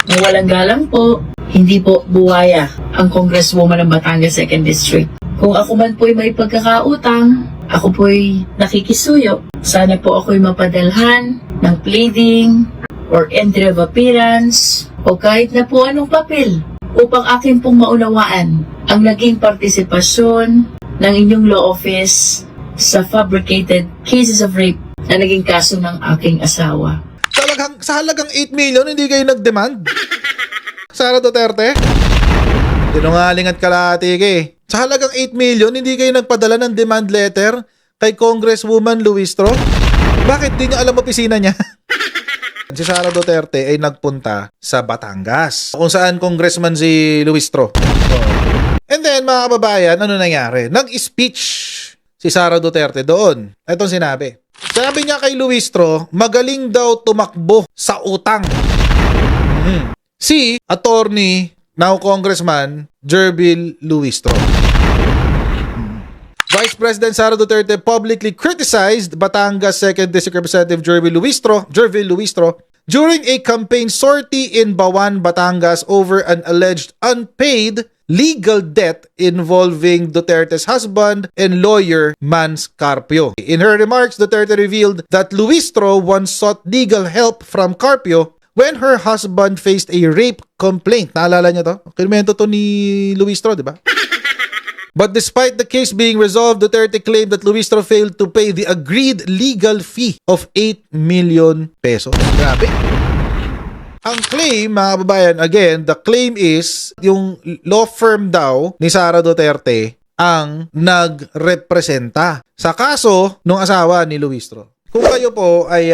Nang walang galang po, hindi po buwaya ang Congresswoman ng Batangas 2nd District. Kung ako man po'y may pagkakautang, ako po'y nakikisuyo. Sana po ako'y mapadalhan ng pleading or entry of appearance o kahit na po anong papel upang akin pong maunawaan ang naging partisipasyon ng inyong law office sa fabricated cases of rape na naging kaso ng aking asawa. Sa halagang 8 million, hindi kayo nag-demand? Sara Duterte? Sinungaling at kalahati ka eh. Sa halagang 8 million, hindi kayo nagpadala ng demand letter kay Congresswoman Luistro? Bakit di nyo alam opisina niya? Si Sara Duterte ay nagpunta sa Batangas, kung saan congressman si Luistro. And then, mga kababayan, ano nangyari? Nag-speech si Sara Duterte doon. Itong sinabi. Sabi niya kay Luistro, magaling daw tumakbo sa utang. Si attorney, now Congressman, Jervil Luistro. Vice President Sara Duterte publicly criticized Batangas 2nd District Representative Jervil Luistro during a campaign sortie in Bawan, Batangas over an alleged unpaid legal debt involving Duterte's husband and lawyer Mans Carpio. In her remarks, Duterte revealed that Luistro once sought legal help from Carpio when her husband faced a rape complaint. Naalala niyo to? Kinumento to ni Luistro, di ba? But despite the case being resolved, Duterte claimed that Luistro failed to pay the agreed legal fee of 8 million pesos. Grabe. Ang claim, mga kababayan, again, the claim is yung law firm daw ni Sara Duterte ang nagrepresenta sa kaso ng asawa ni Luistro. Kung kayo po ay,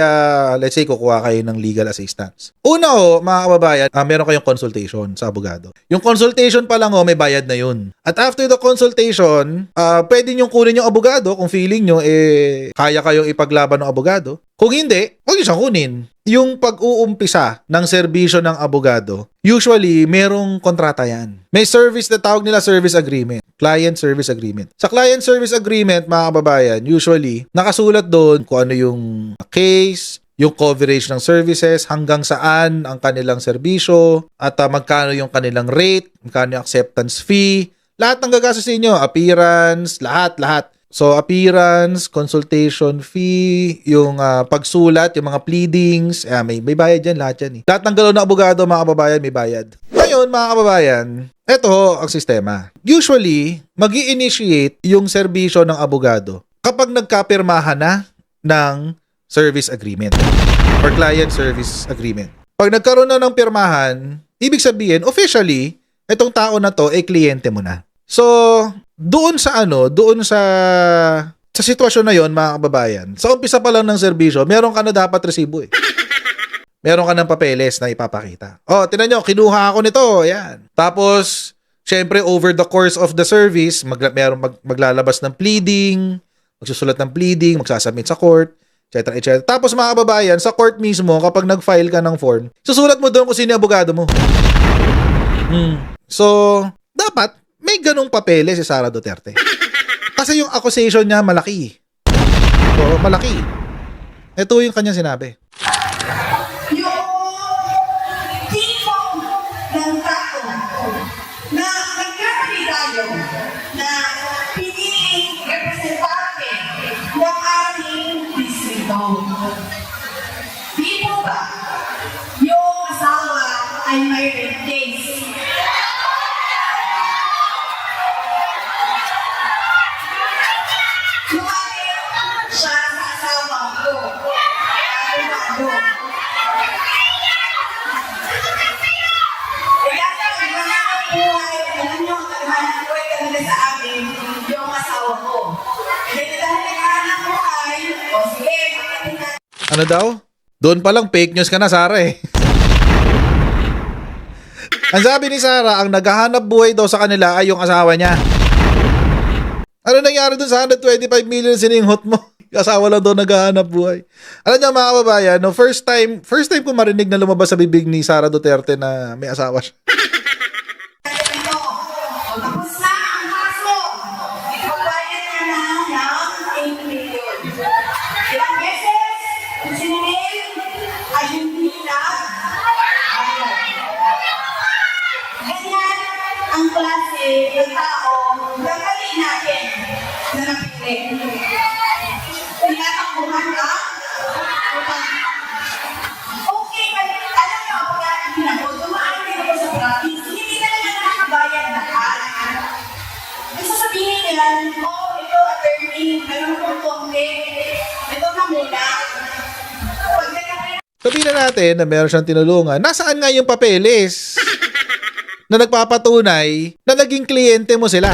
let's say, kukuha kayo ng legal assistance. Una ho, mga kababayan, meron kayong consultation sa abogado. Yung consultation pa lang ho, may bayad na yun. At after the consultation, pwede nyo kunin yung abogado kung feeling nyo, kaya kayong ipaglaban ng abogado. Kung hindi, huwag nyo siyang kunin. Yung pag-uumpisa ng serbisyo ng abogado, usually, merong kontrata yan. May service na tawag nila service agreement. Client service agreement. Sa client service agreement, mga kababayan, usually, nakasulat doon kung ano yung case, yung coverage ng services, hanggang saan ang kanilang serbisyo, at magkano yung kanilang rate, magkano yung acceptance fee, lahat ng gagastos ninyo, appearance, lahat. So, appearance, consultation fee, yung pagsulat, yung mga pleadings, may bayad yan, lahat yan. Lahat ng galaw ng abogado, mga kababayan, may bayad. Ngayon, mga kababayan, eto ang sistema. Usually, mag-i-initiate yung serbisyo ng abogado kapag nagkapirmahan na ng service agreement or client service agreement. Pag nagkaroon na ng pirmahan, ibig sabihin, officially, itong tao na to, kliyente mo na. So, doon sa sitwasyon na yon, mga kababayan, sa umpisa pa lang ng serbisyo, meron ka na dapat resibo eh. Meron ka ng papeles na ipapakita. Oh, tingnan nyo, kinuha ako nito, ayan. Tapos, syempre, over the course of the service, maglalabas ng pleading, magsusulat ng pleading, magsasubmit sa court, etc. Tapos, mga kababayan, sa court mismo, kapag nag-file ka ng form, susulat mo doon kung sino yung abogado mo. So, dapat, may ganong papeles si Sara Duterte. Kasi yung accusation niya malaki. So, malaki. Ito yung kanyang sinabi. Yung tipo ng tao na nagkakali tayo na piniling representante ng ating distrito. Di po ba yung asawa ay may rape case? Siya sa asawa ko. Kaya ang mga buhay, alam nyo, naghanap buhay kanila sa amin, yung asawa ko. Kaya dahil naghanap buhay, o sige, Ano daw? Doon pa lang fake news ka na, Sara eh. Ang sabi ni Sara, ang naghahanap buhay daw sa kanila ay yung asawa niya. Ano nangyari dun sa 125 million sininghot mo? Asawa lang daw naghahanap buhay. Alam niyo, mga kababayan, no, first time ko marinig na lumabas sa bibig ni Sara Duterte na may asawa siya. tapos na ang kaso. Ipagbayad na ng 8 million. Ilang beses, sinilin ay hindi na bayad. kasi yung tao, gagawin natin na napili. Tinatakbuhan ka? Okay, alam niyo, pag natin ako, dumaan din ako sa province, hindi na naman nakakabayad lahat. Ang sasabihin nila, oh, ito attorney, meron kong konti, ito na muna. Pag nagkakaroon Sabihin na natin na meron siyang tinulungan. Nasaan nga yung papeles na nagpapatunay na naging kliyente mo sila?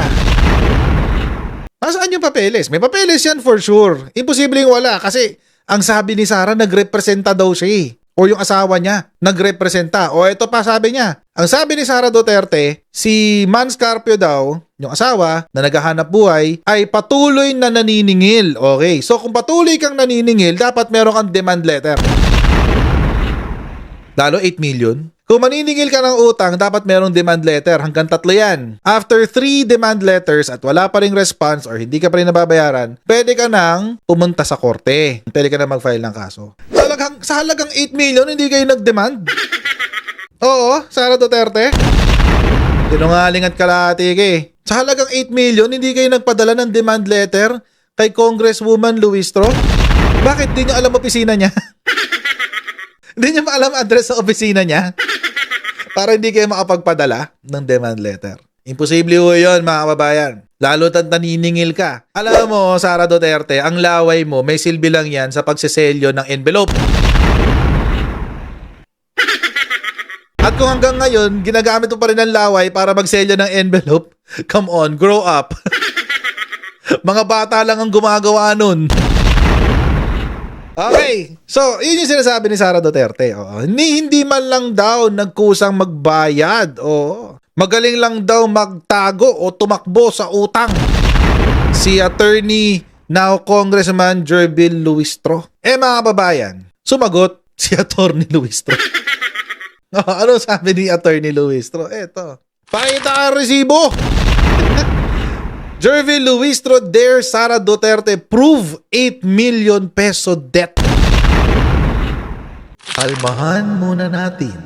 Nasaan yung papeles? May papeles yan for sure. Imposibleng wala kasi ang sabi ni Sara, nagrepresenta daw siya eh. O yung asawa niya, nagrepresenta. O ito pa sabi niya. Ang sabi ni Sara Duterte, si Man Scarpio daw, yung asawa na naghahanap buhay, ay patuloy na naniningil. Okay, so kung patuloy kang naniningil, dapat meron kang demand letter. Lalo 8 million. Kung maniningil ka ng utang, dapat merong demand letter. Hanggang 3 yan. After 3 demand letters at wala pa ring response or hindi ka pa rin nababayaran, pwede ka nang pumunta sa korte. Pwede ka na mag-file ng kaso. Sa halagang 8 million, hindi kayo nag-demand? Oo, Sara Duterte. Sinungaling at kalahati eh. Sa halagang 8 million, hindi kayo nagpadala ng demand letter kay Congresswoman Luistro? Bakit di nyo alam opisina niya? Hindi niya maalam address sa opisina niya para hindi kayo makapagpadala ng demand letter. Imposible ho yun, mga kababayan. Lalo at naniningil ka. Alam mo, Sara Duterte, ang laway mo, may silbi lang yan sa pagseselyo ng envelope. At kung hanggang ngayon, ginagamit mo pa rin ang laway para magselyo ng envelope, come on, grow up. Mga bata lang ang gumagawa nun. Okay, so yun yung sinasabi ni Sara Duterte. Oo. Hindi man lang daw nagkusang magbayad. Oo. Magaling lang daw magtago o tumakbo sa utang. Si attorney, now Congressman Jervil Luistro. Mga kababayan, sumagot si attorney Luistro. Ano sabi ni attorney Luistro? Eto, pakita ang resibo. Jervil Luistro dare Sara Duterte prove 8 million peso debt. Kalmahan muna natin.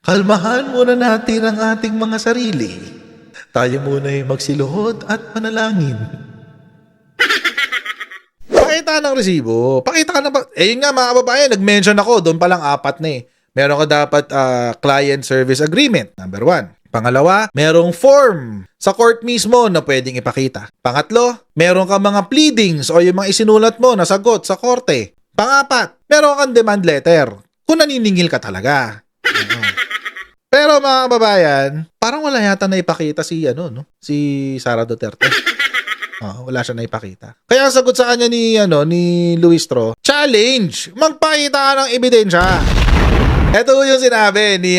Kalmahan muna natin ang ating mga sarili. Tayo muna ay magsiluhod at manalangin. Pakita ng resibo. Pakita ka na ba? Yun nga mga kababayan, nag-mention ako. Doon palang 4 na eh. Meron ka dapat client service agreement. Number 1. Pangalawa, merong form sa court mismo na pwedeng ipakita. Pangatlo, meron ka mga pleadings o yung mga isinulat mo na sagot sa korte. Pangapat, meron kang demand letter kung naniningil ka talaga. Pero mga kababayan, parang wala yata na ipakita si Sara Duterte. Wala siya na ipakita. Kaya ang sagot sa kanya ni Luistro, challenge, magpakita ka ng ebidensya. Ito yung sinabi ni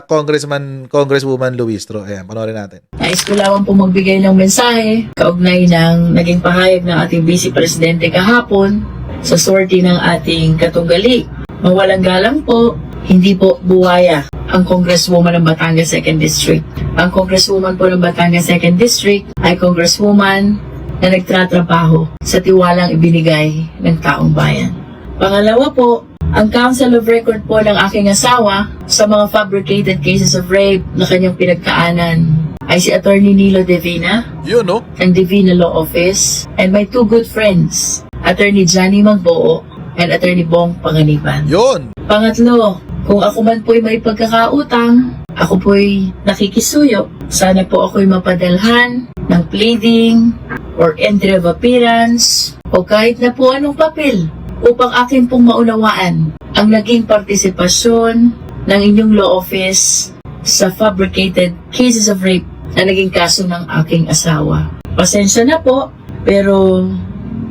Congresswoman Luistro. Ayan, panoorin natin. Nais ko lamang po magbigay ng mensahe kaugnay ng naging pahayag ng ating Vice Presidente kahapon sa sortie ng ating katunggali. Mawalang galang po, hindi po buwaya ang Congresswoman ng Batangas 2nd District. Ang Congresswoman po ng Batangas 2nd District ay Congresswoman na nagtratrabaho sa tiwalang ibinigay ng taong bayan. Pangalawa po, ang Council of Record po ng aking asawa sa mga fabricated cases of rape na kanyang pinagkaanan ay si Attorney Nilo Divina Yun, no? ng Divina Law Office and my 2 good friends, Attorney Johnny Magboo and Attorney Bong Panganiban. Yun. Pangatlo, kung ako man po'y may pagkakautang, ako po'y nakikisuyo. Sana po ako'y mapadalhan ng pleading or entry of appearance o kahit na po anong papel upang akin pong maunawaan ang naging partisipasyon ng inyong law office sa fabricated cases of rape na naging kaso ng aking asawa. Pasensya na po, pero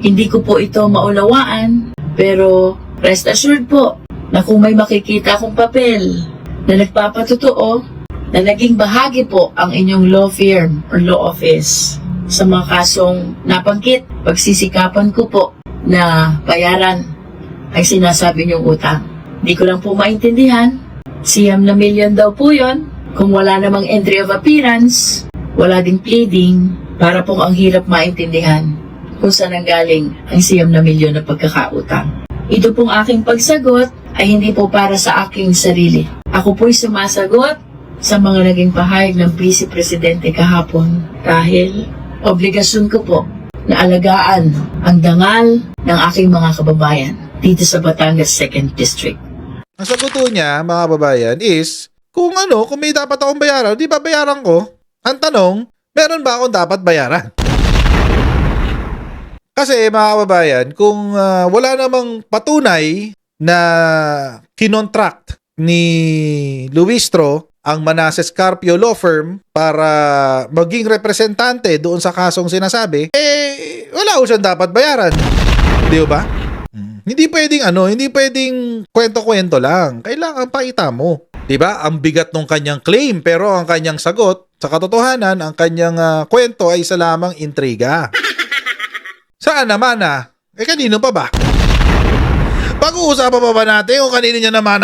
hindi ko po ito maunawaan. Pero rest assured po na kung may makikita akong papel na nagpapatotoo na naging bahagi po ang inyong law firm or law office sa mga kasong nabanggit, pagsisikapan ko po na bayaran ay sinasabi niyong utang. Di ko lang po maintindihan. Siyam na milyon daw po yun. Kung wala namang entry of appearance, wala ding pleading, para pong ang hirap maintindihan kung saan ang galing ang siyam na milyon na pagkakautang. Ito pong aking pagsagot ay hindi po para sa aking sarili. Ako po'y sumasagot sa mga naging pahayag ng Vice Presidente kahapon dahil obligasyon ko po na alagaan ang dangal ng aking mga kababayan dito sa Batangas 2nd District. Ang sagot po niya, mga babayan, is kung may dapat akong bayaran, di ba bayaran ko? Ang tanong, meron ba akong dapat bayaran? Kasi mga kababayan, kung wala namang patunay na kinontract ni Luistro ang Manasseh Carpio Law Firm para maging representante doon sa kasong sinasabi, wala ko siyang dapat bayaran. Di ba? Hindi pwedeng kwento-kwento lang. Kailangan pakita mo. Di ba? Ang bigat ng kanyang claim pero ang kanyang sagot, sa katotohanan, ang kanyang kwento ay isa lamang intriga. Saan naman kanino pa ba? Pag-uusapan pa ba natin kung kanino niya naman